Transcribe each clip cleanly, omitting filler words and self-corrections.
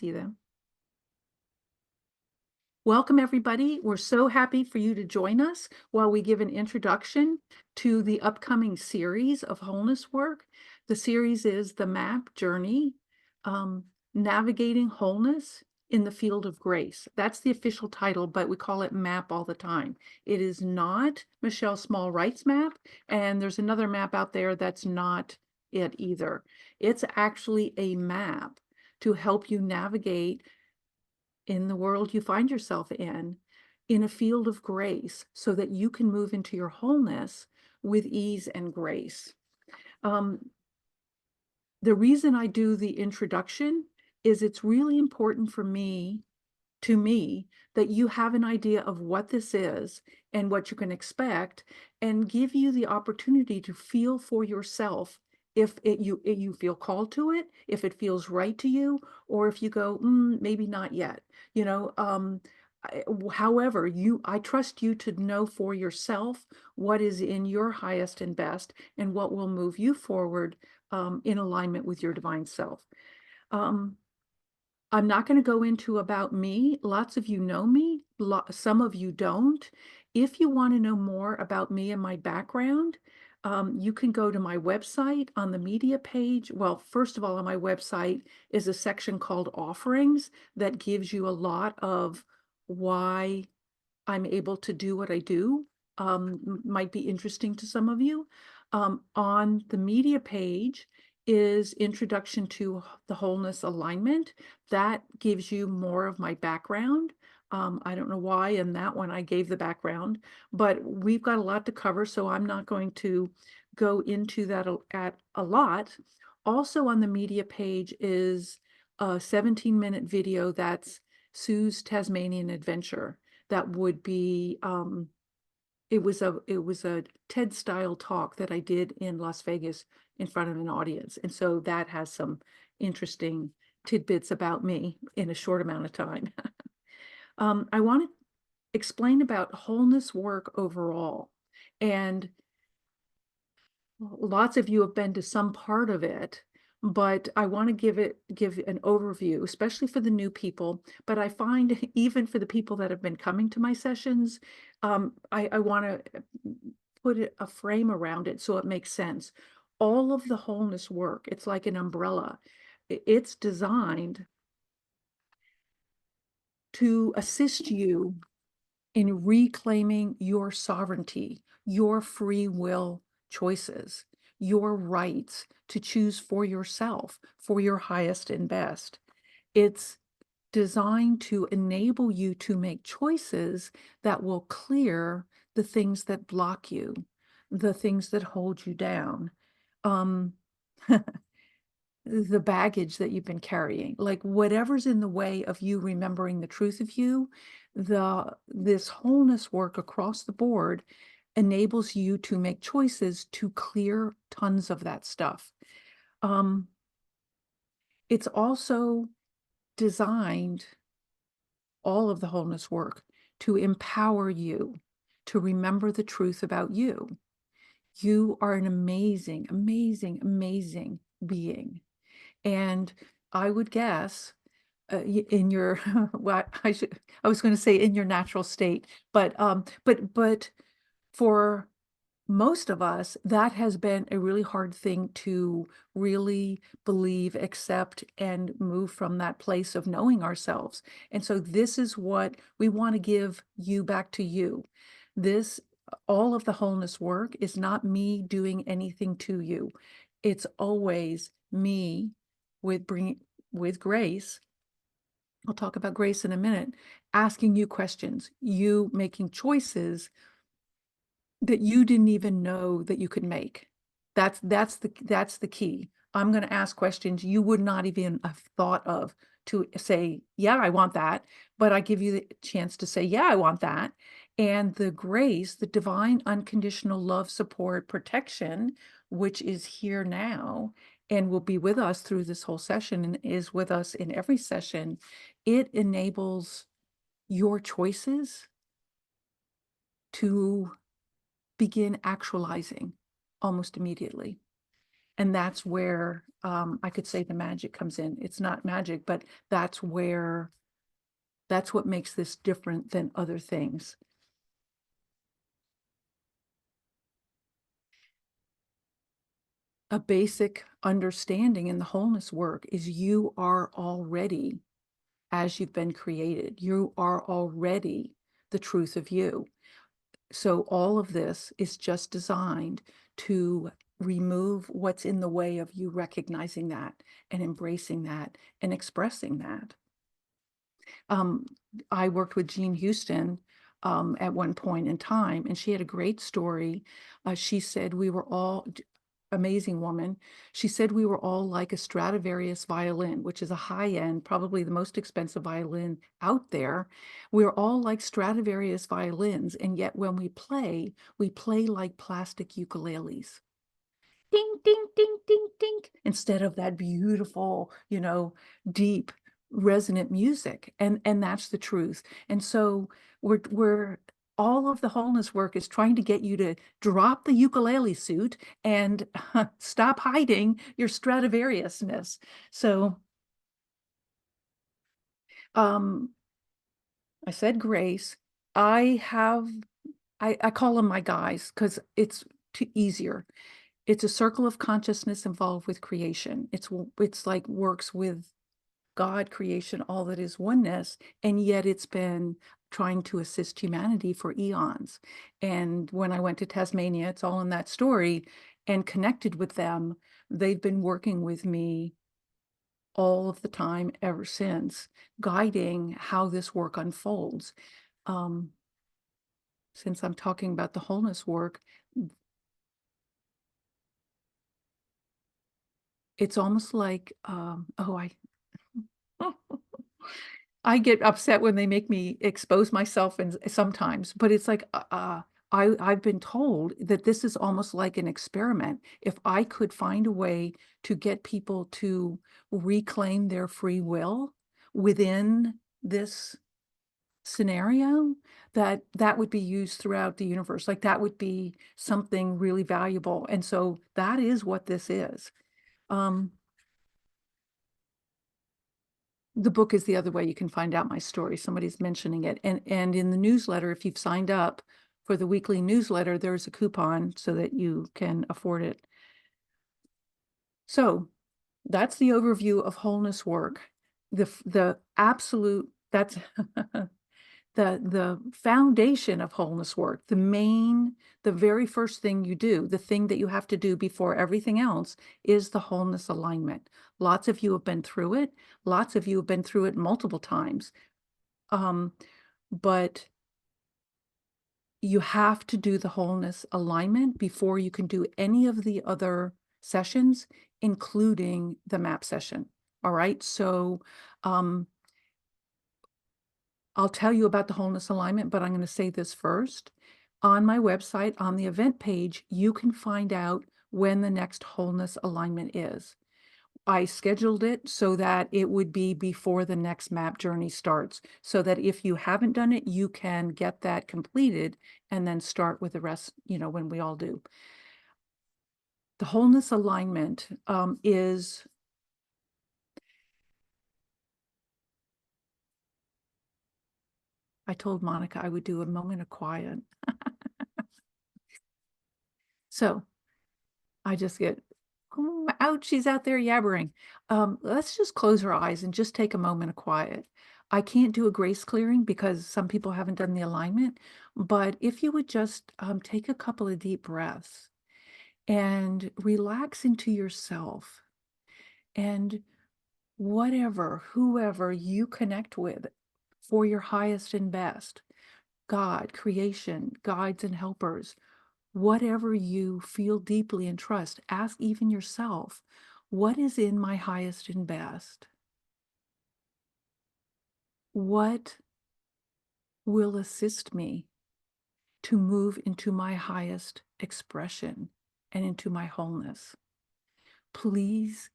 See them. Welcome, everybody. We're so happy for you to join us while we give an introduction to the upcoming series of wholeness work. The series is The Map Journey, um, Navigating Wholeness in the Field of Grace. That's the official title, but we call it MAP all the time. It is not Michelle Small Wright's map, and there's another map out there that's not it either. It's actually a map to help you navigate in the world you find yourself in a field of grace, so that you can move into your wholeness with ease and grace. Um, the reason I do the introduction is it's really important to me, that you have an idea of what this is and what you can expect, and give you the opportunity to feel for yourself if you feel called to it, if it feels right to you, or if you go, maybe not yet. You know, however, I trust you to know for yourself what is in your highest and best, and what will move you forward in alignment with your divine self. Um, I'm not going to go into about me. Lots of you know me, some of you don't. If you want to know more about me and my background, you can go to my website on the media page. Well, first of all, on my website is a section called Offerings that gives you a lot of why I'm able to do what I do. Might be interesting to some of you. On the media page is Introduction to the Wholeness Alignment. That gives you more of my background. I don't know why in that one I gave the background, but we've got a lot to cover, so I'm not going to go into that at a lot. Also on the media page is a 17-minute video that's Sue's Tasmanian Adventure. That would be it was a TED style talk that I did in Las Vegas in front of an audience. And so that has some interesting tidbits about me in a short amount of time. I want to explain about wholeness work overall. And lots of you have been to some part of it, but I want to give an overview, especially for the new people. But I find even for the people that have been coming to my sessions, I want to put a frame around it so it makes sense. All of the wholeness work, it's like an umbrella. It's designed to assist you in reclaiming your sovereignty, your free will choices, your rights to choose for yourself, for your highest and best. It's designed to enable you to make choices that will clear the things that block you, the things that hold you down. Um, the baggage that you've been carrying, like whatever's in the way of you remembering the truth of you, this wholeness work across the board enables you to make choices to clear tons of that stuff. Um, it's also designed, all of the wholeness work, to empower you to remember the truth about you. You are an amazing, amazing, amazing being. And I would guess in your well, I was going to say in your natural state, but for most of us, that has been a really hard thing to really believe, accept, and move from that place of knowing ourselves. And so this is what we want to give you back to you. This, all of the wholeness work is not me doing anything to you. It's always me with grace. I'll talk about grace in a minute, asking you questions, you making choices that you didn't even know that you could make. That's the key. I'm going to ask questions you would not even have thought of, to say, yeah, I want that. But I give you the chance to say, yeah, I want that. And the grace, the divine unconditional love, support, protection, which is here now and will be with us through this whole session and is with us in every session, it enables your choices to begin actualizing almost immediately. And that's where I could say the magic comes in. It's not magic, but that's what makes this different than other things. A basic understanding in the wholeness work is you are already as you've been created. You are already the truth of you. So all of this is just designed to remove what's in the way of you recognizing that and embracing that and expressing that. Um, I worked with Jean Houston at one point in time, and she had a great story. She said we were all amazing woman. She said we were all like a Stradivarius violin, which is a high end, probably the most expensive violin out there. We're all like Stradivarius violins, and yet when we play like plastic ukuleles. Ding, ding, ding, ding, ding, instead of that beautiful, deep, resonant music. And that's the truth. And so we're all of the wholeness work is trying to get you to drop the ukulele suit and stop hiding your Stradivariusness. So um, I said grace. I have I call them my guys because it's too easier. It's a circle of consciousness involved with creation. It's like works with God, creation, all that is oneness, and yet it's been trying to assist humanity for eons. And when I went to Tasmania, it's all in that story, and connected with them, they've been working with me all of the time ever since, guiding how this work unfolds. Um, since I'm talking about the wholeness work, it's almost like, I get upset when they make me expose myself and sometimes, but it's like, I've been told that this is almost like an experiment. If I could find a way to get people to reclaim their free will within this scenario, that would be used throughout the universe. Like that would be something really valuable. And so that is what this is. Um, The book is the other way you can find out my story. Somebody's mentioning it. And in the newsletter, if you've signed up for the weekly newsletter, there's a coupon so that you can afford it. So that's the overview of wholeness work. The absolute, that's the foundation of wholeness work, the very first thing you do, the thing that you have to do before everything else is the wholeness alignment. Lots of you have been through it. Lots of you have been through it multiple times. But you have to do the wholeness alignment before you can do any of the other sessions, including the map session. All right. So I'll tell you about the wholeness alignment, but I'm going to say this first. On my website, on the event page, you can find out when the next wholeness alignment is. I scheduled it so that it would be before the next map journey starts, so that if you haven't done it, you can get that completed and then start with the rest, when we all do. The wholeness alignment is, I told Monica I would do a moment of quiet. So I just get, ouch, she's out there yabbering. Let's just close our eyes and just take a moment of quiet. I can't do a grace clearing because some people haven't done the alignment, but if you would just take a couple of deep breaths and relax into yourself and whoever you connect with for your highest and best, God, creation, guides and helpers, whatever you feel deeply and trust, ask even yourself, what is in my highest and best? What will assist me to move into my highest expression and into my wholeness? Please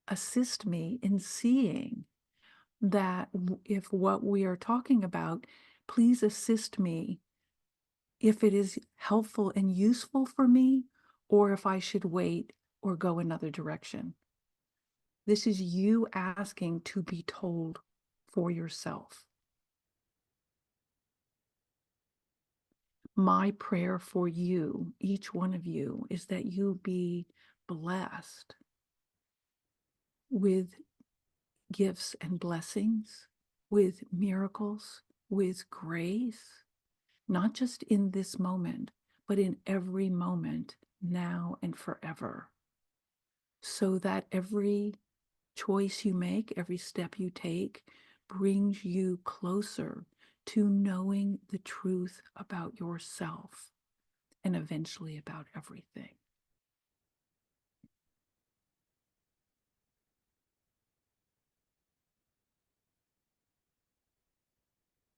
assist me in seeing that if what we are talking about, please assist me if it is helpful and useful for me, or if I should wait or go another direction. This is you asking to be told for yourself. My prayer for you, each one of you, is that you be blessed with gifts and blessings, with miracles, with grace, not just in this moment, but in every moment, now and forever, so that every choice you make, every step you take, brings you closer to knowing the truth about yourself and eventually about everything.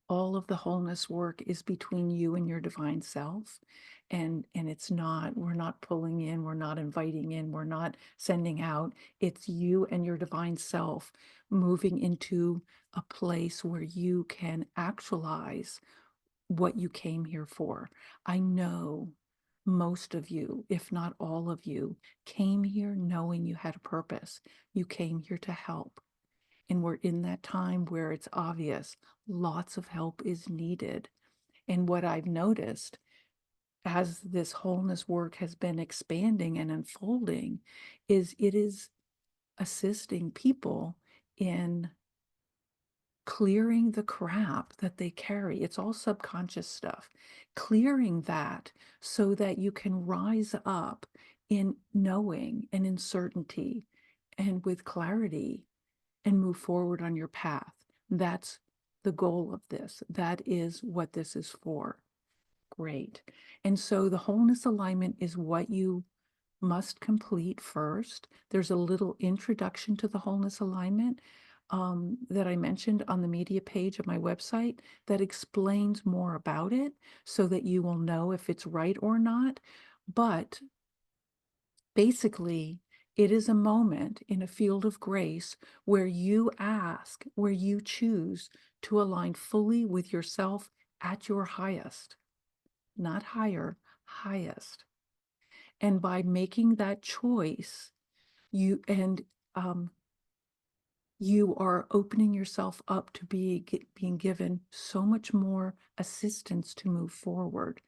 All of the wholeness work is between you and your divine self. And it's not, we're not pulling in, we're not inviting in, we're not sending out. It's you and your divine self moving into a place where you can actualize what you came here for. I know most of you, if not all of you, came here knowing you had a purpose. You came here to help. And we're in that time where it's obvious lots of help is needed. And what I've noticed as this wholeness work has been expanding and unfolding is it is assisting people in clearing the crap that they carry. It's all subconscious stuff. Clearing that so that you can rise up in knowing and in certainty and with clarity and move forward on your path. That's the goal of this. That is what this is for. Great. And so the wholeness alignment is what you must complete first. There's a little introduction to the wholeness alignment that I mentioned on the media page of my website that explains more about it so that you will know if it's right or not. But basically, it is a moment in a field of grace where you ask, where you choose to align fully with yourself at your highest, not higher, highest. And by making that choice, you and you are opening yourself up to being given so much more assistance to move forward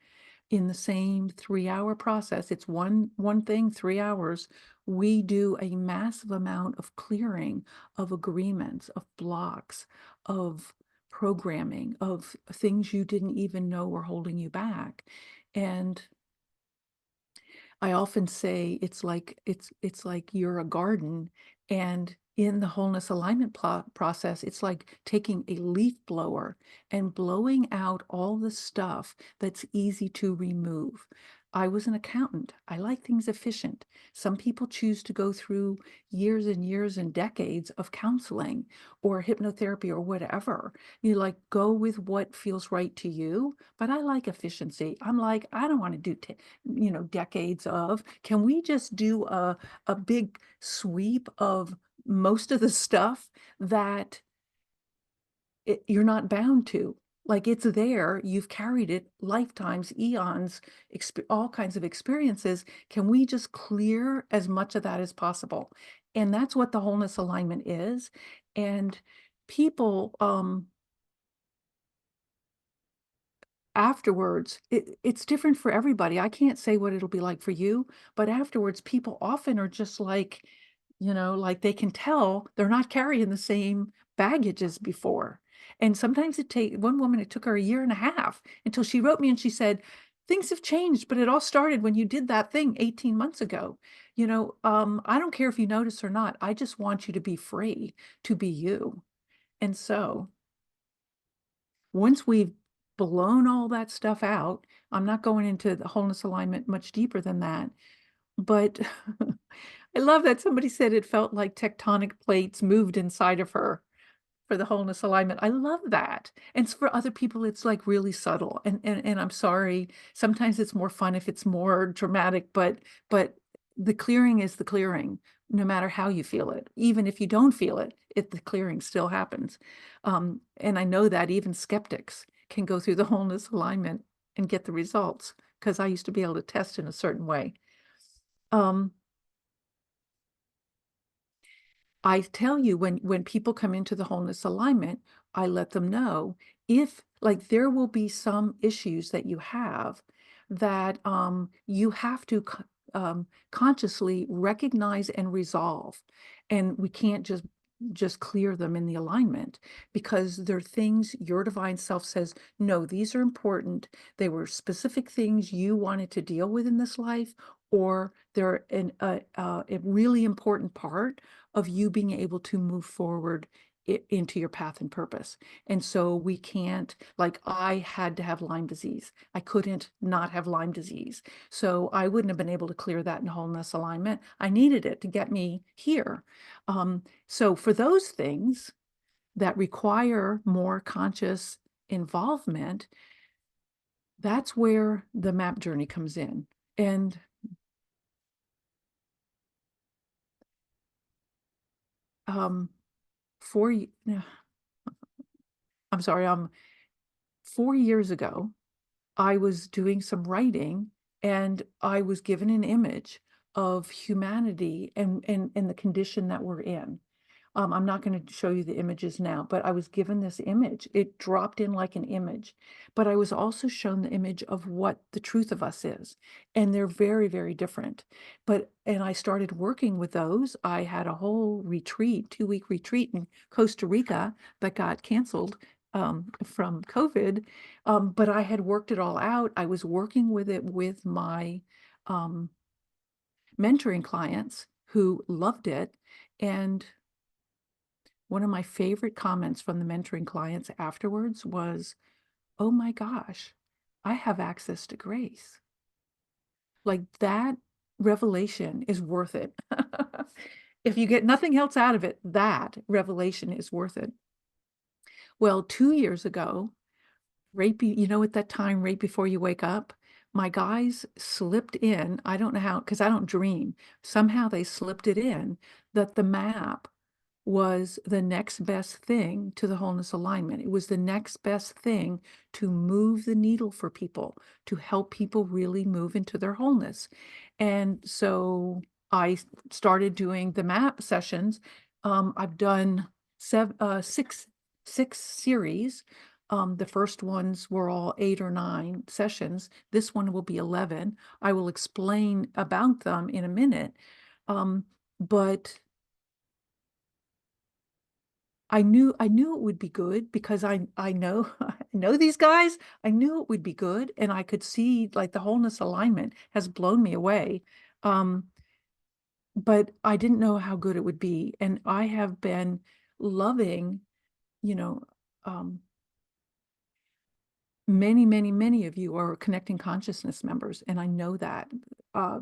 in the same 3-hour process. It's one thing, 3 hours. We do a massive amount of clearing of agreements, of blocks, of programming, of things you didn't even know were holding you back. And I often say it's like you're a garden, and in the wholeness alignment process, it's like taking a leaf blower and blowing out all the stuff that's easy to remove. I was an accountant. I like things efficient. Some people choose to go through years and years and decades of counseling or hypnotherapy or whatever. You like go with what feels right to you, but I like efficiency. I'm like, I don't want to do decades of, can we just do a big sweep of most of the stuff that you're not bound to? Like it's there, you've carried it lifetimes, eons, all kinds of experiences. Can we just clear as much of that as possible? And that's what the wholeness alignment is. And people, afterwards, it's different for everybody. I can't say what it'll be like for you, but afterwards, people often are just like, like they can tell they're not carrying the same baggage as before. And sometimes one woman, it took her a year and a half until she wrote me and she said, things have changed, but it all started when you did that thing 18 months ago. I don't care if you notice or not. I just want you to be free to be you. And so once we've blown all that stuff out, I'm not going into the wholeness alignment much deeper than that. But I love that somebody said it felt like tectonic plates moved inside of her for the wholeness alignment. I love that. And for other people, it's like really subtle. And I'm sorry, sometimes it's more fun if it's more dramatic, but the clearing is the clearing, no matter how you feel it. Even if you don't feel it, the clearing still happens. And I know that even skeptics can go through the wholeness alignment and get the results because I used to be able to test in a certain way. Um, I tell you, when people come into the wholeness alignment, I let them know if like there will be some issues that you have that you have to consciously recognize and resolve, and we can't just clear them in the alignment because they're things your divine self says, no, these are important. They were specific things you wanted to deal with in this life, or they're a really important part of you being able to move forward into your path and purpose. And so we can't, like, I had to have Lyme disease. I couldn't not have Lyme disease. So I wouldn't have been able to clear that in wholeness alignment. I needed it to get me here. So for those things that require more conscious involvement, that's where the map journey comes in. And um, for, I'm sorry, 4 years ago, I was doing some writing and I was given an image of humanity and the condition that we're in. I'm not going to show you the images now, but I was given this image. It dropped in like an image, but I was also shown the image of what the truth of us is. And they're very, very different. And I started working with those. I had a whole retreat, 2-week retreat in Costa Rica that got canceled from COVID. But I had worked it all out. I was working with it with my um, mentoring clients who loved it. And one of my favorite comments from the mentoring clients afterwards was, oh my gosh, I have access to grace. Like that revelation is worth it. If you get nothing else out of it, that revelation is worth it. Well, 2 years ago, at that time, right before you wake up, my guys slipped in. I don't know how, because I don't dream. Somehow they slipped it in that the map was the next best thing to the wholeness alignment. It was the next best thing to move the needle for people, to help people really move into their wholeness. And so I started doing the map sessions. I've done six series. The first ones were all 8 or 9 sessions. This one will be 11. I will explain about them in a minute. But I knew it would be good because I know I know these guys. I knew it would be good, and I could see like the wholeness alignment has blown me away. Um, but I didn't know how good it would be, and I have been loving, you know, um, many, many, many of you are connecting consciousness members, and I know that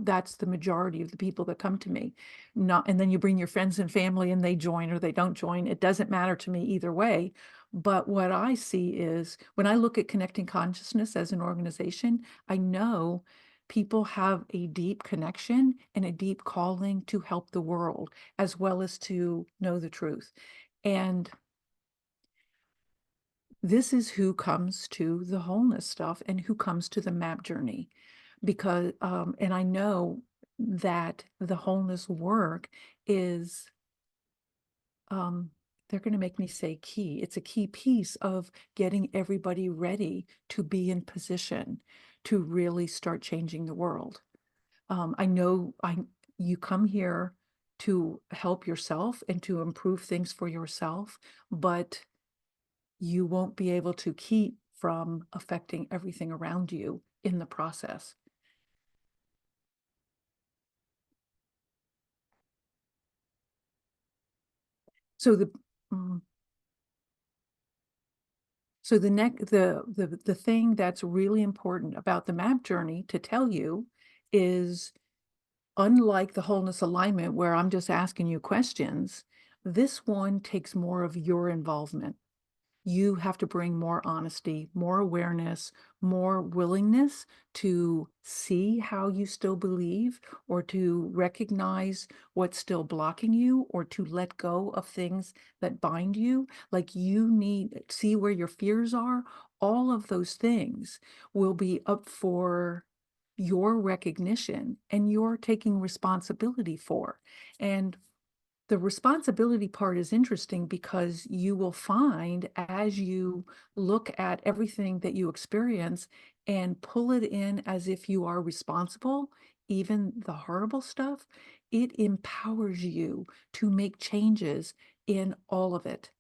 that's the majority of the people that come to me. Not, and then you bring your friends and family, and they join or they don't join. It doesn't matter to me either way. But what I see is when I look at connecting consciousness as an organization, I know people have a deep connection and a deep calling to help the world as well as to know the truth. And this is who comes to the wholeness stuff and who comes to the map journey. Because, and I know that the wholeness work is, um, they're going to make me say key. It's a key piece of getting everybody ready to be in position to really start changing the world. I know you come here to help yourself and to improve things for yourself, but you won't be able to keep from affecting everything around you in the process. So the mm, so the thing that's really important about the map journey to tell you is, unlike the wholeness alignment where I'm just asking you questions, this one takes more of your involvement. You have to bring more honesty, more awareness, more willingness to see how you still believe, or to recognize what's still blocking you, or to let go of things that bind you. Like you need see where your fears are. All of those things will be up for your recognition and your taking responsibility for. And the responsibility part is interesting because you will find as you look at everything that you experience and pull it in as if you are responsible, even the horrible stuff, it empowers you to make changes in all of it.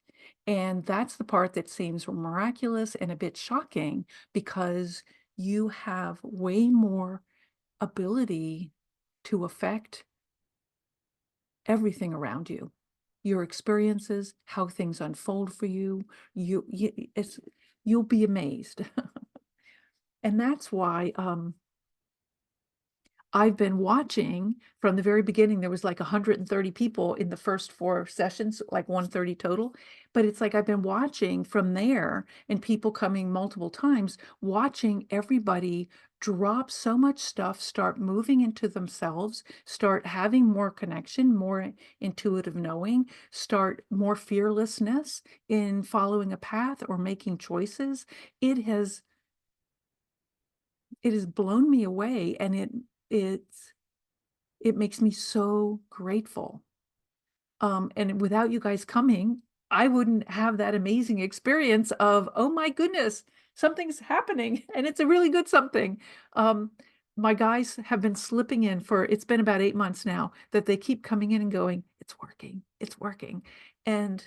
And that's the part that seems miraculous and a bit shocking because you have way more ability to affect everything around you, your experiences, how things unfold for you. You'll be amazed. And that's why I've been watching from the very beginning. There was like 130 people in the first 4 sessions, like 130 total. But it's like I've been watching from there and people coming multiple times, watching everybody drop so much stuff, start moving into themselves, start having more connection, more intuitive knowing, start more fearlessness in following a path or making choices. It has it has blown me away, and it's it makes me so grateful. And without you guys coming, I wouldn't have that amazing experience of, oh my goodness, something's happening, and it's a really good something. Um, my guys have been slipping in for, it's been about 8 months now that they keep coming in and going, it's working, it's working. And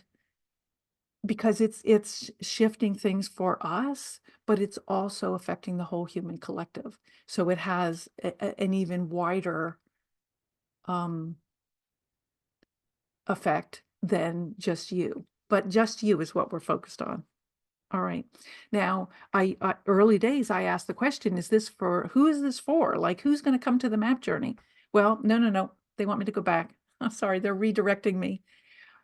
because it's shifting things for us, but it's also affecting the whole human collective. So it has an even wider um effect than just you, but just you is what we're focused on. All right. Now, early days, I asked the question, is this for, who is this for? Like, who's going to come to the map journey? Well, no, no, no. They want me to go back. I'm sorry, they're redirecting me.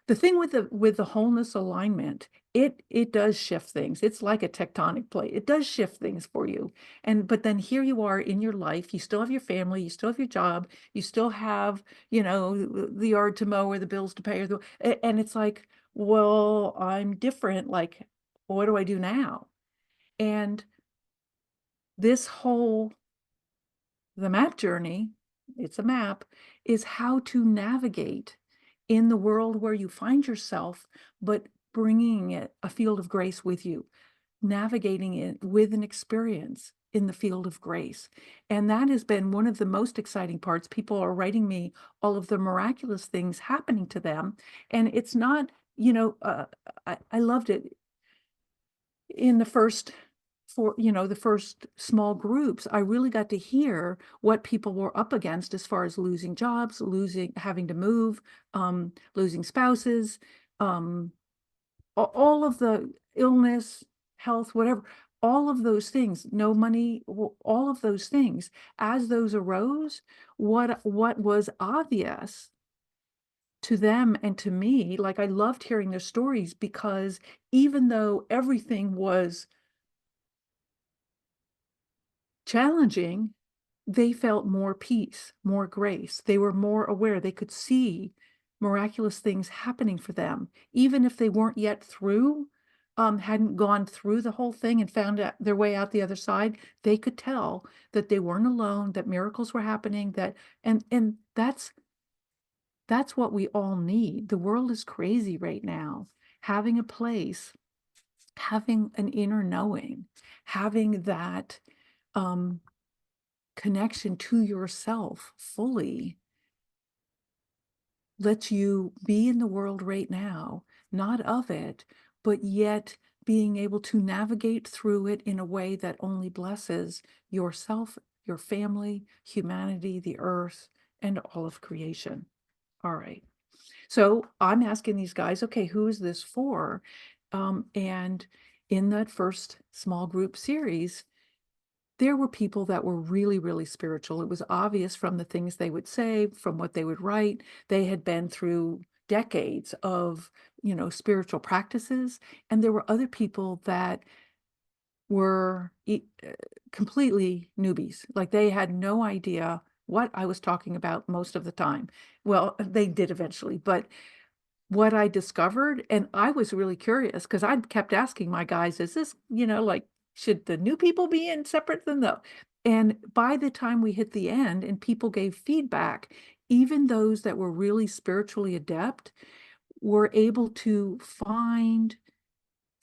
The thing with the wholeness alignment, it does shift things. It's like a tectonic plate. It does shift things for you. And but then here you are in your life, you still have your family, you still have your job, you still have, the yard to mow or the bills to pay or and it's like, well, I'm different. Like, what do I do now? And this whole the map journey, it's a map, is how to navigate in the world where you find yourself, but bringing it a field of grace with you, navigating it with an experience in the field of grace. And that has been one of the most exciting parts. People are writing me all of the miraculous things happening to them. And it's not, I loved it in the first the first small groups. I really got to hear what people were up against as far as losing jobs, having to move, losing spouses, um, all of the illness, health, whatever, all of those things, no money, all of those things. As those arose, what was obvious to them and to me, like I loved hearing their stories because even though everything was challenging, they felt more peace, more grace. They were more aware. They could see miraculous things happening for them, even if they weren't yet through, hadn't gone through the whole thing and found out their way out the other side. They could tell that they weren't alone, that miracles were happening, and that's what we all need. The world is crazy right now. Having a place, having an inner knowing, having that um connection to yourself fully lets you be in the world right now, not of it, but yet being able to navigate through it in a way that only blesses yourself, your family, humanity, the earth, and all of creation. All right. So I'm asking these guys, okay, who is this for? And in that first small group series, there were people that were really, really spiritual. It was obvious from the things they would say, from what they would write. They had been through decades of, spiritual practices. And there were other people that were completely newbies. Like they had no idea what I was talking about most of the time. Well, they did eventually, but what I discovered, and I was really curious because I kept asking my guys, is this, like, should the new people be in separate than the? And by the time we hit the end and people gave feedback, even those that were really spiritually adept were able to find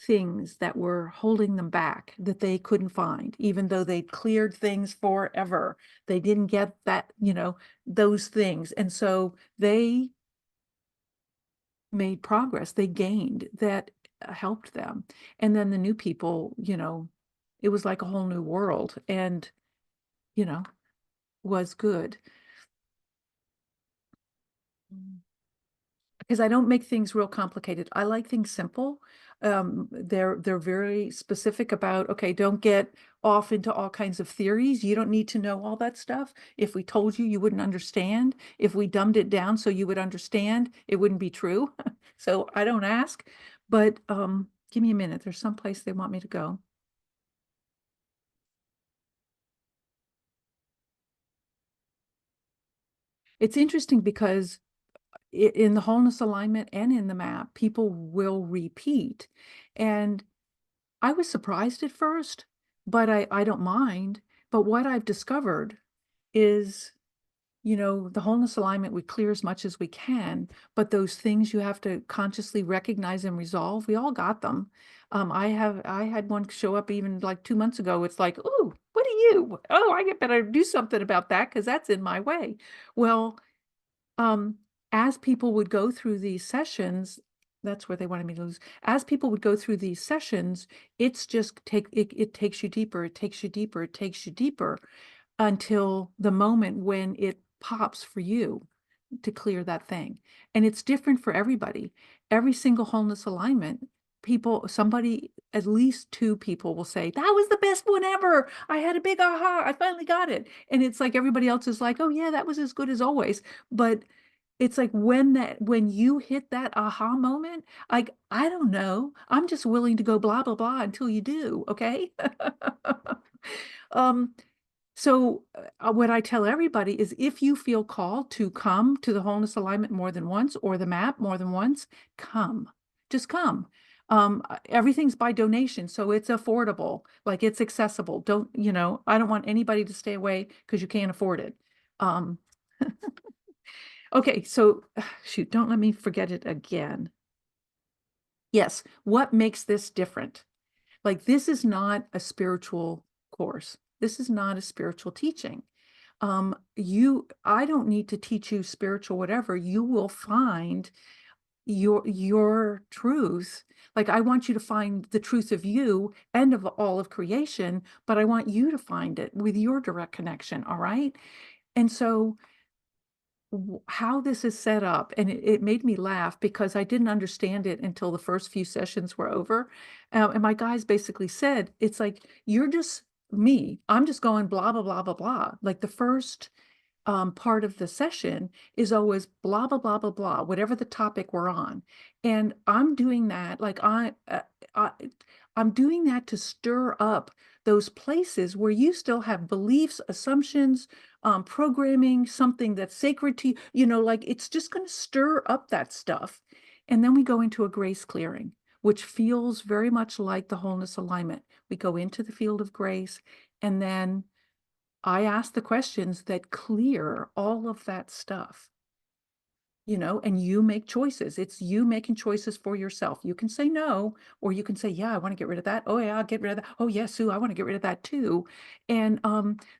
things that were holding them back that they couldn't find, even though they'd cleared things forever. They didn't get that, those things. And so they made progress, they gained that helped them. And then the new people, it was like a whole new world and, you know, was good. Because I don't make things real complicated. I like things simple. They're very specific about, okay, don't get off into all kinds of theories. You don't need to know all that stuff. If we told you, you wouldn't understand. If we dumbed it down so you would understand, it wouldn't be true. So I don't ask. But give me a minute. There's some place they want me to go. It's interesting because in the wholeness alignment and in the map, people will repeat. And I was surprised at first, but I don't mind. But what I've discovered is, the wholeness alignment, we clear as much as we can, but those things you have to consciously recognize and resolve, we all got them. I had one show up even like 2 months ago. It's like, oh, what are you? Oh, I get better do something about that because that's in my way. Well, um, as people would go through these sessions, that's where they wanted me to lose. As people would go through these sessions, it's just it takes you deeper, it takes you deeper, it takes you deeper until the moment when it pops for you to clear that thing. And it's different for everybody. Every single wholeness alignment, somebody, at least two people will say, that was the best one ever. I had a big aha. I finally got it. And it's like everybody else is like, oh yeah, that was as good as always. But it's like when you hit that aha moment, like, I don't know, I'm just willing to go blah, blah, blah until you do. Okay. Um, so what I tell everybody is if you feel called to come to the wholeness alignment more than once or the map more than once, come, just come. Everything's by donation, so it's affordable, like it's accessible. I don't want anybody to stay away because you can't afford it. Um, okay, so shoot, don't let me forget it again. Yes, what makes this different? Like, this is not a spiritual course. This is not a spiritual teaching. I don't need to teach you spiritual whatever. You will find your truth. Like, I want you to find the truth of you and of all of creation, but I want you to find it with your direct connection. All right. And so how this is set up, and it made me laugh because I didn't understand it until the first few sessions were over. And my guys basically said, it's like, you're just me. I'm just going blah, blah, blah, blah, blah. Like the first part of the session is always blah, blah, blah, blah, blah, whatever the topic we're on. And I'm doing that, like I, I'm doing that to stir up those places where you still have beliefs, assumptions, programming, something that's sacred to you, like it's just going to stir up that stuff. And then we go into a grace clearing, which feels very much like the wholeness alignment. We go into the field of grace, and then I ask the questions that clear all of that stuff, and you make choices. It's you making choices for yourself. You can say no, or you can say, yeah, I want to get rid of that. Oh yeah, I'll get rid of that. Oh yeah, Sue, I want to get rid of that too. And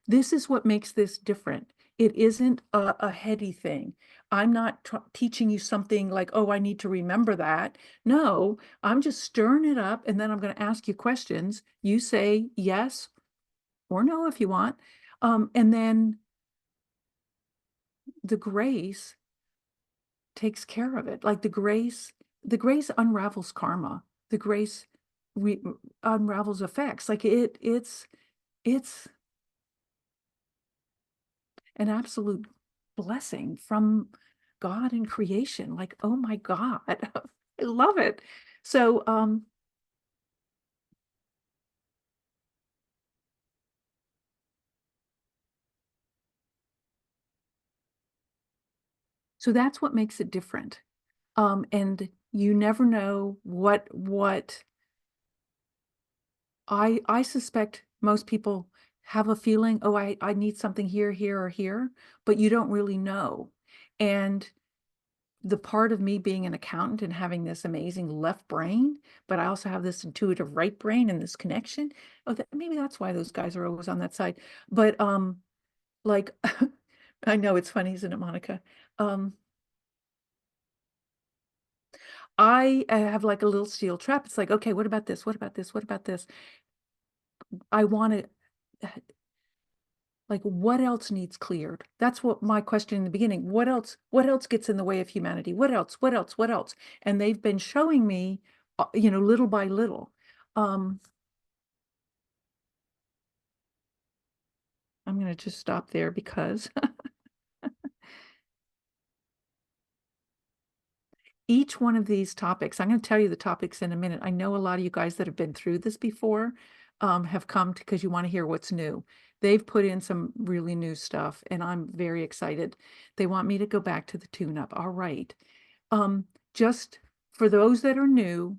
this is what makes this different. It isn't a heady thing. I'm not teaching you something like, oh, I need to remember that. No, I'm just stirring it up, and then I'm going to ask you questions. You say yes or no if you want. And then the grace takes care of it. Like the grace unravels karma. The grace unravels effects. Like it's an absolute blessing from God and creation. Like, oh my God, I love it. So, so that's what makes it different. And you never know what I suspect most people have a feeling, oh, I need something here, here, or here, but you don't really know. And the part of me being an accountant and having this amazing left brain, but I also have this intuitive right brain and this connection. Oh, maybe that's why those guys are always on that side. But like I know it's funny, isn't it, Monica? Um, I have like a little steel trap. It's like, okay, what about this? What about this? What about this? I want to like, what else needs cleared? That's what my question in the beginning. What else gets in the way of humanity? What else? What else? What else? And they've been showing me, little by little. Um, I'm going to just stop there because each one of these topics, I'm going to tell you the topics in a minute. I know a lot of you guys that have been through this before have come because you want to hear what's new. They've put in some really new stuff, and I'm very excited. They want me to go back to the tune-up. All right. Um, just for those that are new,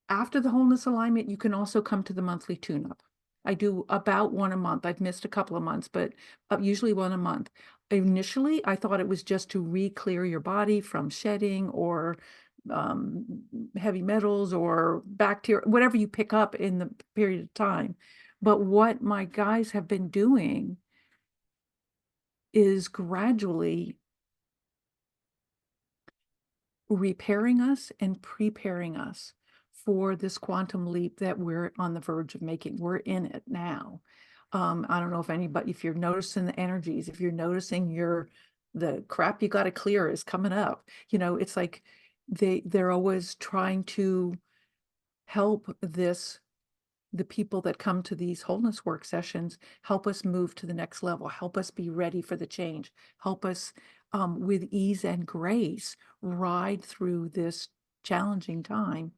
after the wholeness alignment, you can also come to the monthly tune-up. I do about one a month. I've missed a couple of months, but usually one a month. Initially, I thought it was just to re-clear your body from shedding or um, heavy metals or bacteria, whatever you pick up in the period of time. But what my guys have been doing is gradually repairing us and preparing us for this quantum leap that we're on the verge of making. We're in it now. I don't know if anybody, if you're noticing the energies, if you're noticing the crap you got to clear is coming up. It's like they're always trying to help the people that come to these wholeness work sessions help us move to the next level, help us be ready for the change, help us with ease and grace ride through this challenging time.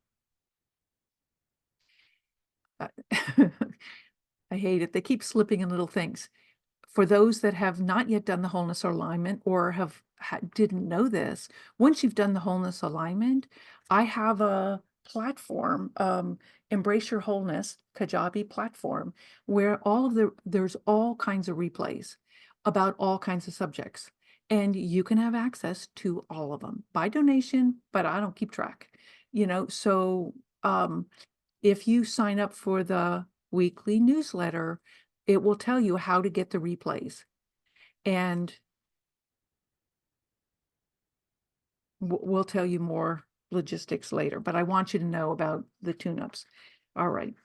Uh, I hate it. They keep slipping in little things. For those that have not yet done the wholeness alignment or didn't know this, once you've done the wholeness alignment, I have a platform, Embrace Your Wholeness Kajabi platform, where there's all kinds of replays about all kinds of subjects. And you can have access to all of them by donation, but I don't keep track, so if you sign up for the weekly newsletter, it will tell you how to get the replays. And we'll tell you more logistics later, but I want you to know about the tune-ups. All right.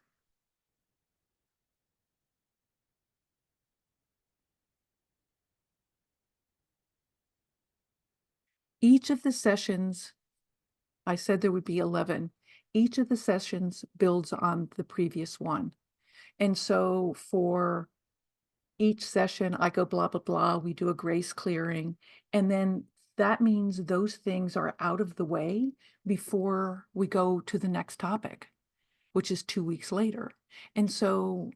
Each of the sessions, I said there would be 11. Each of the sessions builds on the previous one. And so for each session, I go blah, blah, blah. We do a grace clearing. And then that means those things are out of the way before we go to the next topic, which is 2 weeks later. And so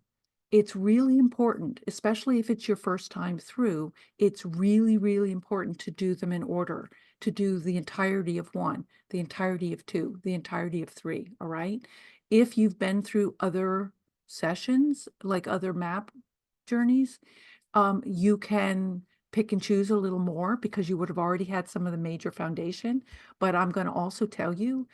it's really important, especially if it's your first time through, it's really, really important to do them in order, to do the entirety of one, the entirety of two, the entirety of three, all right? If you've been through other sessions, like other map journeys, you can pick and choose a little more because you would have already had some of the major foundation. But I'm going to also tell you,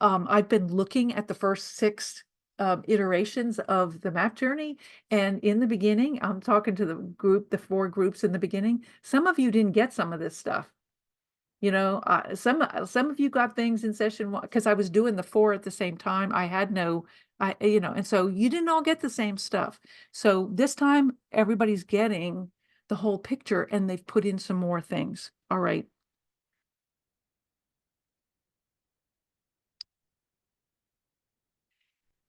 I've been looking at the first 6 iterations of the map journey. And in the beginning, I'm talking to the 4 groups in the beginning. Some of you didn't get some of this stuff. Some of you got things in session 1 because I was doing the 4 at the same time. I had no, and so you didn't all get the same stuff. So this time everybody's getting the whole picture and they've put in some more things. All right.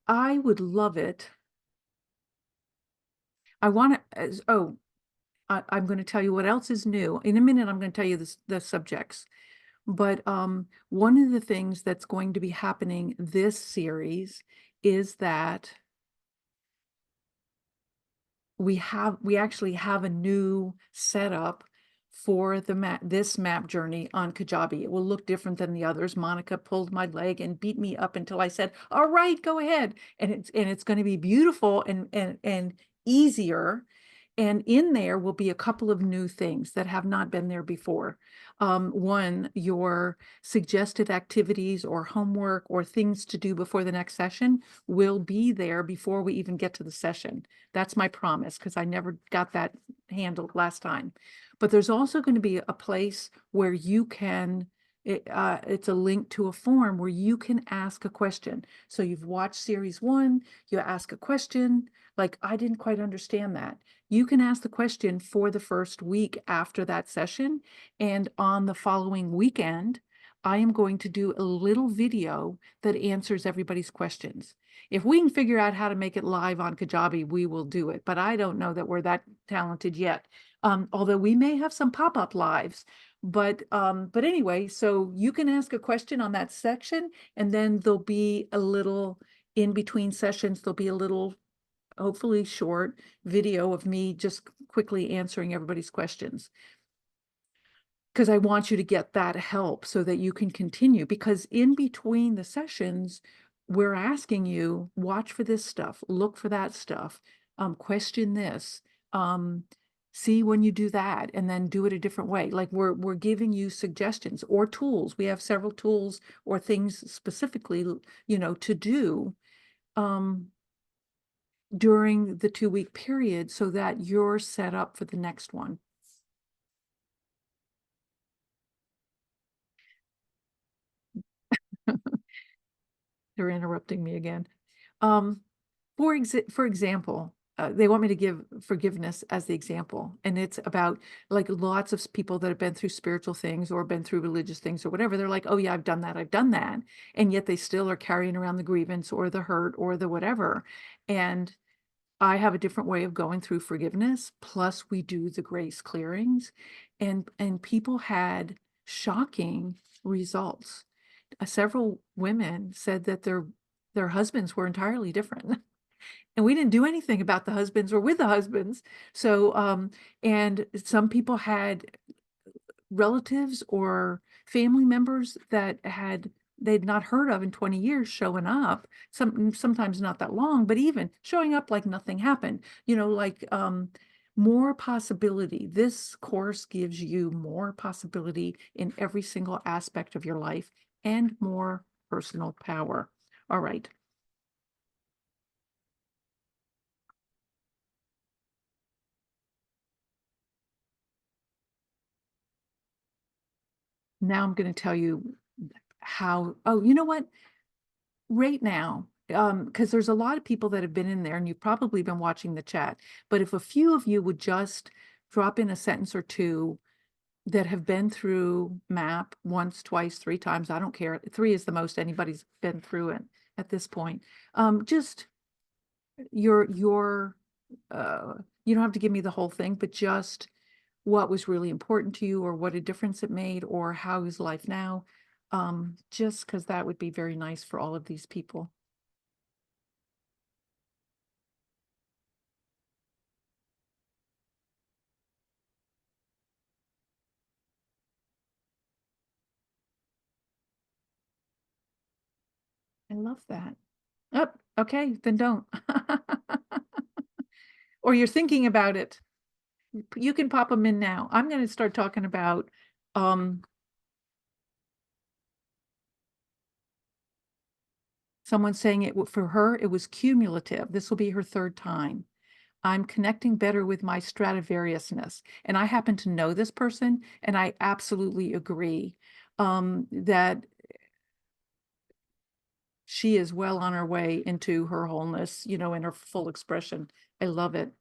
I would love it. I want to, I'm going to tell you what else is new. In a minute, I'm going to tell you the subjects. But one of the things that's going to be happening this series is that we actually have a new setup for this map journey on Kajabi. It will look different than the others. Monica pulled my leg and beat me up until I said, "All right, go ahead." And it's going to be beautiful and easier. And in there will be a couple of new things that have not been there before. One, your suggested activities or homework or things to do before the next session will be there before we even get to the session. That's my promise, because I never got that handled last time. But there's also going to be a place where you can, it's a link to a form where you can ask a question. So you've watched series 1, you ask a question, like, I didn't quite understand that. You can ask the question for the first week after that session. And on the following weekend, I am going to do a little video that answers everybody's questions. If we can figure out how to make it live on Kajabi, we will do it. But I don't know that we're that talented yet. Although we may have some pop-up lives. But anyway, so you can ask a question on that section, and then there'll be a little in between sessions, there'll be a little, hopefully short video of me just quickly answering everybody's questions. Because I want you to get that help so that you can continue, because in between the sessions, we're asking you, watch for this stuff, look for that stuff, question this, see when you do that, and then do it a different way. Like we're giving you suggestions or tools. We have several tools or things specifically, to do during the 2-week period so that you're set up for the next one. They're interrupting me again. For example, they want me to give forgiveness as the example, and it's about like lots of people that have been through spiritual things or been through religious things or whatever. They're like, "Oh yeah, I've done that," and yet they still are carrying around the grievance or the hurt or the whatever. And I have a different way of going through forgiveness. Plus, we do the grace clearings, and people had shocking results. Several women said that their husbands were entirely different. And we didn't do anything about the husbands or with the husbands. So, and some people had relatives or family members that they'd not heard of in 20 years showing up, sometimes not that long, but even showing up like nothing happened, like more possibility. This course gives you more possibility in every single aspect of your life and more personal power. All right. Now I'm going to tell you how, oh, you know what? Right now, because there's a lot of people that have been in there and you've probably been watching the chat, but if a few of you would just drop in a sentence or two that have been through MAP once, twice, 3 times, I don't care. 3 is the most anybody's been through it at this point. Just your, you don't have to give me the whole thing, but just what was really important to you or what a difference it made or how is life now. Just because that would be very nice for all of these people. I love that. Oh, okay, then don't. Or you're thinking about it. You can pop them in now. I'm going to start talking about someone saying for her, it was cumulative. This will be her 3rd time. I'm connecting better with my Stradivariusness. And I happen to know this person, and I absolutely agree that she is well on her way into her wholeness, in her full expression. I love it.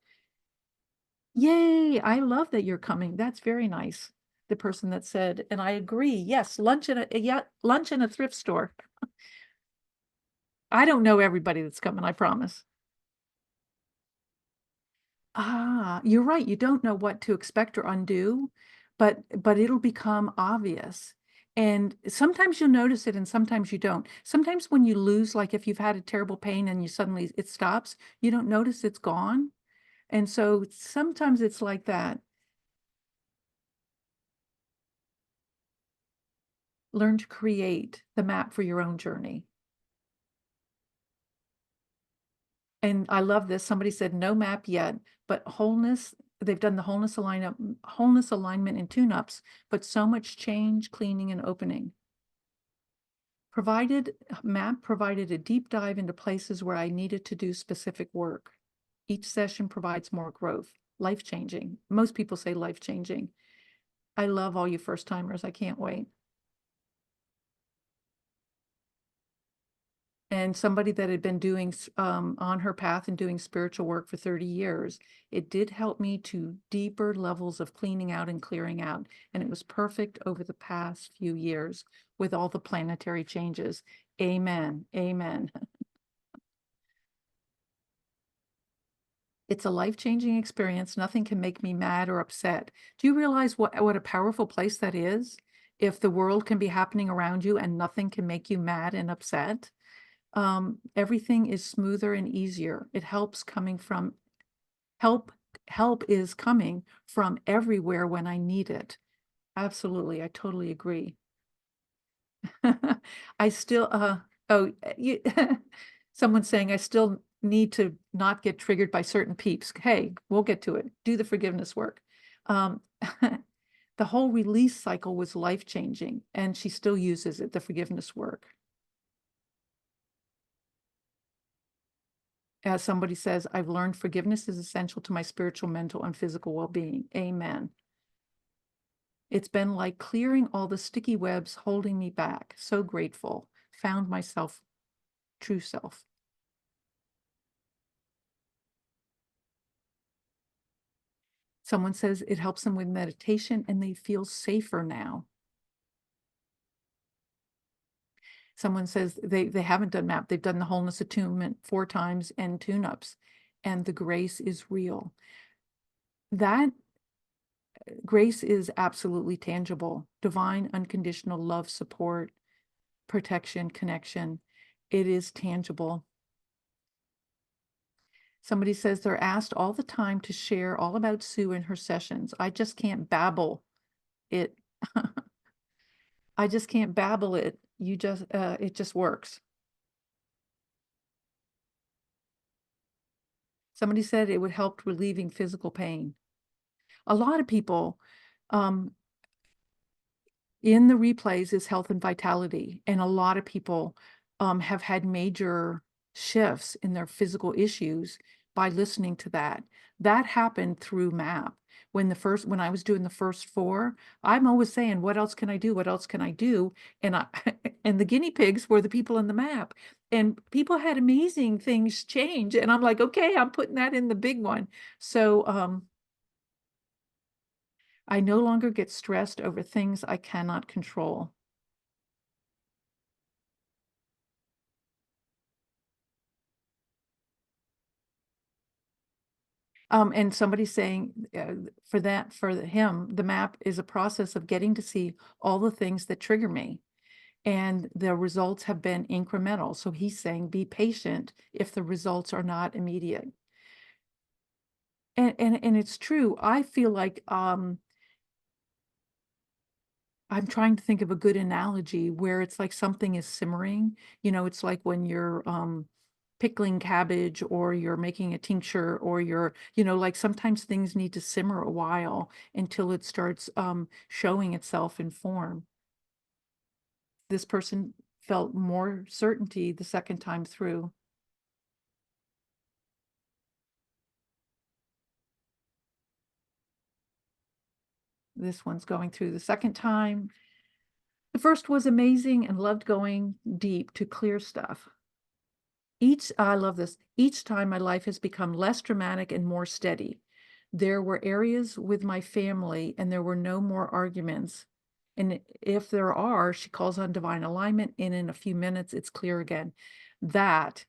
Yay, I love that you're coming. That's very nice. The person that said, and I agree, yes, lunch in a thrift store. I don't know everybody that's coming, I promise. Ah, you're right. You don't know what to expect or undo, but it'll become obvious. And sometimes you'll notice it and sometimes you don't. Sometimes when you lose, like if you've had a terrible pain and you suddenly it stops, you don't notice it's gone. And so sometimes it's like that. Learn to create the map for your own journey. And I love this. Somebody said no map yet, but wholeness, they've done the wholeness alignment and tune-ups, but so much change, cleaning, and opening. Map provided a deep dive into places where I needed to do specific work. Each session provides more growth, life-changing. Most people say life-changing. I love all you first-timers. I can't wait. And somebody that had been doing on her path and doing spiritual work for 30 years, it did help me to deeper levels of cleaning out and clearing out. And it was perfect over the past few years with all the planetary changes. Amen. Amen. It's a life-changing experience. Nothing can make me mad or upset. Do you realize what a powerful place that is? If the world can be happening around you and nothing can make you mad and upset, everything is smoother and easier. It helps coming from help. Help is coming from everywhere when I need it. Absolutely, I totally agree. I still, oh, you, someone's saying I still need to not get triggered by certain peeps. Hey, we'll get to it. Do the forgiveness work. Um, the whole release cycle was life-changing, and she still uses it, the forgiveness work. As somebody says, I've learned forgiveness is essential to my spiritual, mental, and physical well-being. Amen. It's been like clearing all the sticky webs holding me back. So grateful. Found myself, true self. Someone says it helps them with meditation and they feel safer now. Someone says they haven't done MAP. They've done the wholeness attunement 4 times and tune-ups, and the grace is real. That grace is absolutely tangible. Divine, unconditional love, support, protection, connection. It is tangible. Somebody says they're asked all the time to share all about Sue and her sessions. I just can't babble it. I just can't babble it. It just works. Somebody said it would help relieving physical pain. A lot of people, um, in the replays is health and vitality. And a lot of people have had major shifts in their physical issues by listening to that. That happened through MAP. When I was doing the first 4, I'm always saying, what else can I do? What else can I do? And I and the guinea pigs were the people in the MAP. And people had amazing things change. And I'm like, okay, I'm putting that in the big one. So I no longer get stressed over things I cannot control. And somebody's saying for him, the map is a process of getting to see all the things that trigger me. And the results have been incremental. So he's saying be patient if the results are not immediate. And it's true. I feel like I'm trying to think of a good analogy where it's like something is simmering. It's like when you're pickling cabbage or you're making a tincture or like sometimes things need to simmer a while until it starts showing itself in form. This person felt more certainty the second time through. This one's going through the second time. The first was amazing and loved going deep to clear stuff. I love this. Each time my life has become less dramatic and more steady. There were areas with my family and there were no more arguments. And if there are, she calls on divine alignment, and in a few minutes, it's clear again. That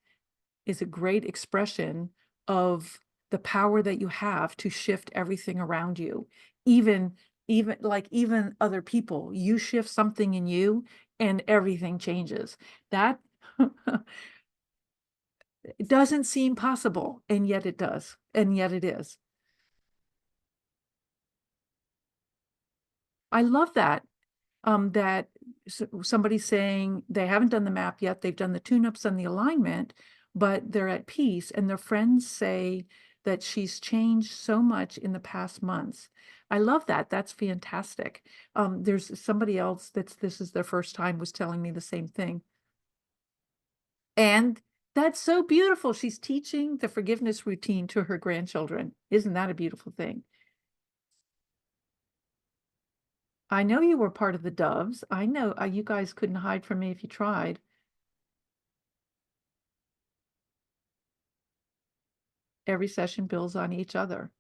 is a great expression of the power that you have to shift everything around you. Even, even other people, you shift something in you and everything changes. That it doesn't seem possible, and yet it does, and yet it is. I love that, that somebody saying they haven't done the map yet, they've done the tune-ups and the alignment, but they're at peace, and their friends say that she's changed so much in the past months. I love that. That's fantastic. There's somebody else this is their first time was telling me the same thing. And that's so beautiful. She's teaching the forgiveness routine to her grandchildren. Isn't that a beautiful thing? I know you were part of the Doves. I know you guys couldn't hide from me if you tried. Every session builds on each other.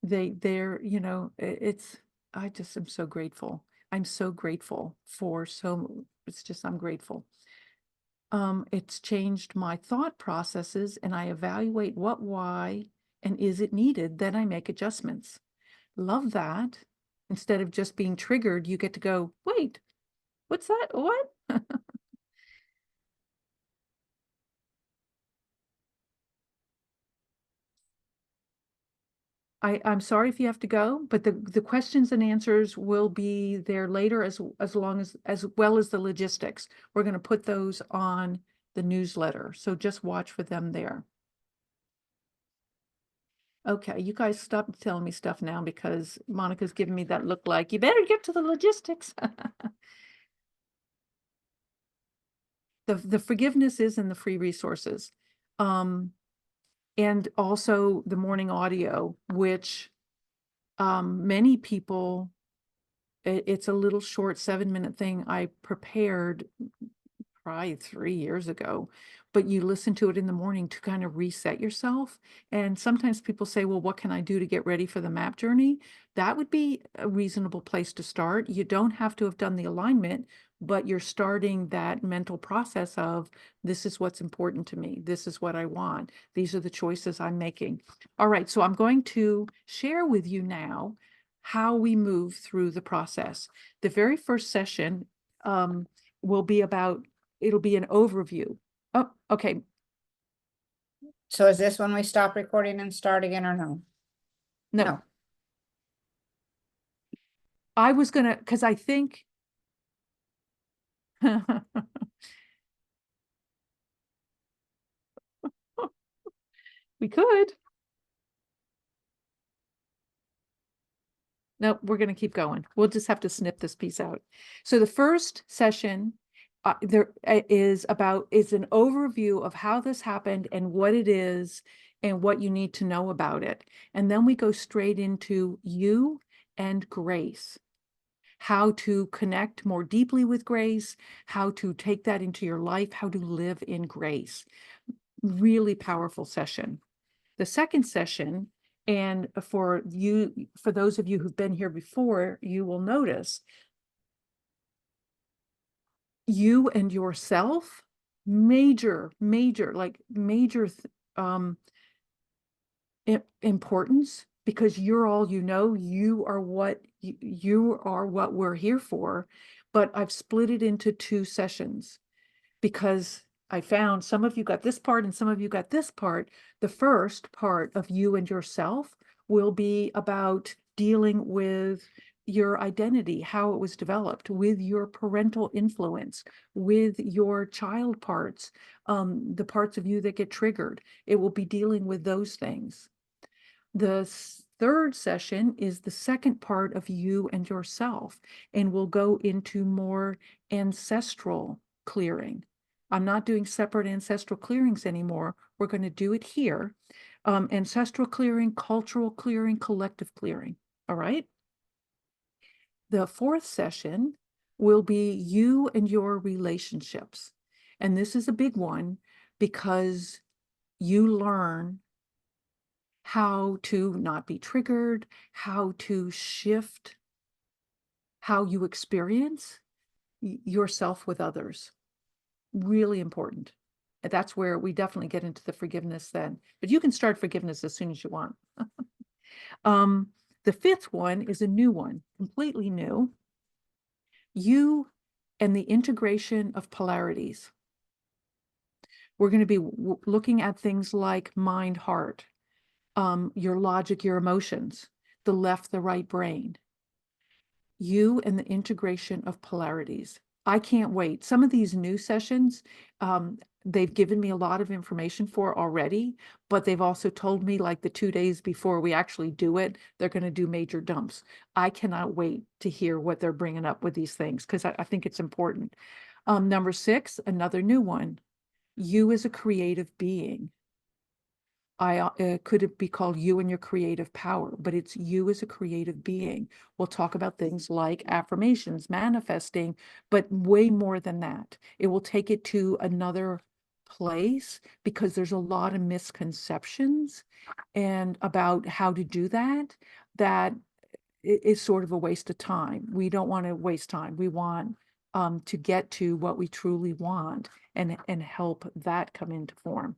They're, it's, I just am so grateful. I'm so grateful for it's just, I'm grateful. It's changed my thought processes and I evaluate what, why, and is it needed, then I make adjustments. Love that. Instead of just being triggered, you get to go, wait, what's that? What? I'm sorry if you have to go, but the questions and answers will be there later as long as well as the logistics. We're going to put those on the newsletter. So just watch for them there. Okay, you guys stop telling me stuff now because Monica's giving me that look like you better get to the logistics. The forgiveness is in the free resources. And also the morning audio, which many people, it's a little short 7-minute thing I prepared probably 3 years ago, but you listen to it in the morning to kind of reset yourself. And sometimes people say, well, what can I do to get ready for the map journey? That would be a reasonable place to start. You don't have to have done the alignment, but you're starting that mental process of this is what's important to me. This is what I want. These are the choices I'm making. All right, so I'm going to share with you now how we move through the process. The very first session will be about, it'll be an overview. Oh, okay. So is this when we stop recording and start again or no? No. I was gonna, because I think we could. No, we're going to keep going. We'll just have to snip this piece out. So the first session is an overview of how this happened and what it is and what you need to know about it. And then we go straight into you and grace, how to connect more deeply with grace, how to take that into your life, how to live in grace. Really powerful session. The second session, and for those of you who've been here before, you will notice you and yourself, major importance, because you're all you know, you are what we're here for. But I've split it into 2 sessions because I found some of you got this part and some of you got this part. The first part of you and yourself will be about dealing with your identity, how it was developed, with your parental influence, with your child parts, the parts of you that get triggered. It will be dealing with those things. The third session is the second part of you and yourself, and we'll go into more ancestral clearing. I'm not doing separate ancestral clearings anymore. We're going to do it here. Ancestral clearing, cultural clearing, collective clearing. All right. The fourth session will be you and your relationships. And this is a big one because you learn how to not be triggered, how to shift how you experience yourself with others. Really important. And that's where we definitely get into the forgiveness then. But you can start forgiveness as soon as you want. The fifth one is a new one, completely new. You and the integration of polarities. We're going to be looking at things like mind, heart, your logic, your emotions, the left, the right brain. You and the integration of polarities. I can't wait. Some of these new sessions, they've given me a lot of information for already, but they've also told me like the 2 days before we actually do it, they're gonna do major dumps. I cannot wait to hear what they're bringing up with these things because I think it's important. Number 6, another new one. You as a creative being. Could it be called you and your creative power, but it's you as a creative being. We'll talk about things like affirmations, manifesting, but way more than that. It will take it to another place because there's a lot of misconceptions and about how to do that, that is sort of a waste of time. We don't want to waste time. We want to get to what we truly want and help that come into form.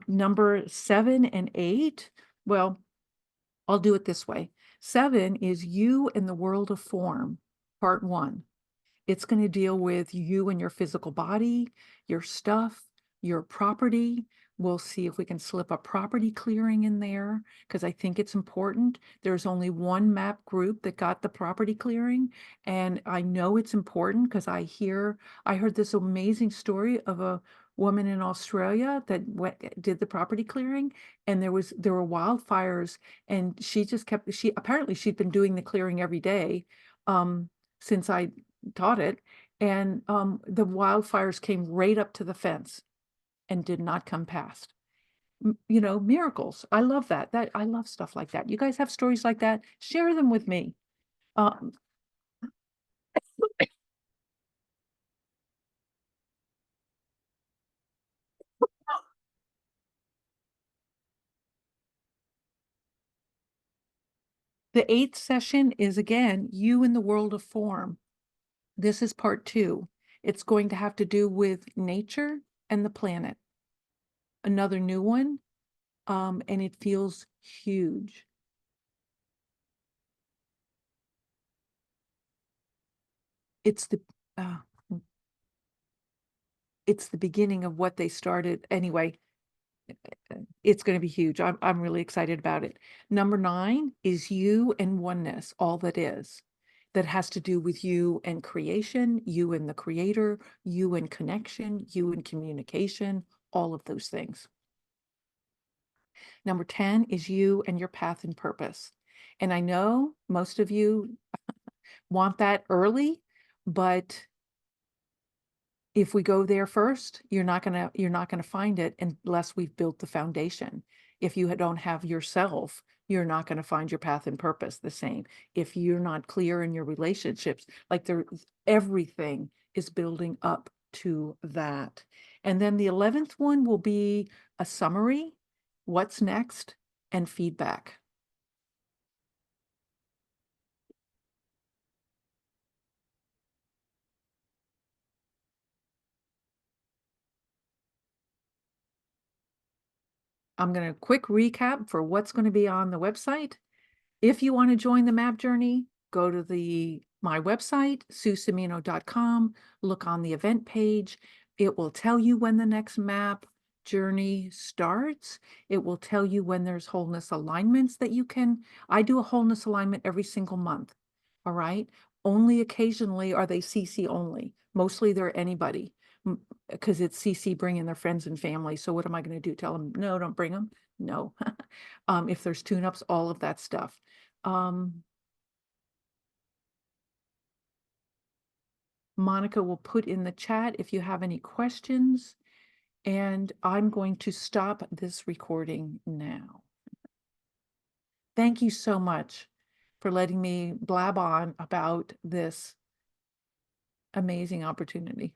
Number 7 and 8, well, I'll do it this way. 7 is you in the world of form, part 1. It's going to deal with you and your physical body, your stuff, your property. We'll see if we can slip a property clearing in there because I think it's important. There's only one map group that got the property clearing, and I know it's important because I heard this amazing story of a woman in Australia that did the property clearing, and there were wildfires, and she apparently she'd been doing the clearing every day since I taught it, and the wildfires came right up to the fence and did not come past. Miracles. I love that. I love stuff like that. You guys have stories like that? Share them with me. Um, the 8th session is again, you in the world of form. This is part 2. It's going to have to do with nature and the planet. Another new one, and it feels huge. It's the uh, it's the beginning of what they started. Anyway, it's going to be huge. I'm really excited about it. Number 9 is you and oneness, all that is. That has to do with you and creation, you and the creator, you and connection, you and communication, all of those things. Number 10 is you and your path and purpose. And I know most of you want that early, but if we go there first, you're not gonna find it unless we've built the foundation. If you don't have yourself, you're not gonna find your path and purpose the same. If you're not clear in your relationships, like everything is building up to that. And then the 11th one will be a summary, what's next, and feedback. I'm gonna quick recap for what's gonna be on the website. If you want to join the map journey, go to my website, suesemino.com, look on the event page. It will tell you when the next map journey starts. It will tell you when there's wholeness alignments that I do a wholeness alignment every single month. All right. Only occasionally are they CC only. Mostly they're anybody because it's CC bringing their friends and family. So what am I going to do? Tell them, no, don't bring them. No. If there's tune-ups, all of that stuff. Monica will put in the chat if you have any questions, and I'm going to stop this recording now. Thank you so much for letting me blab on about this amazing opportunity.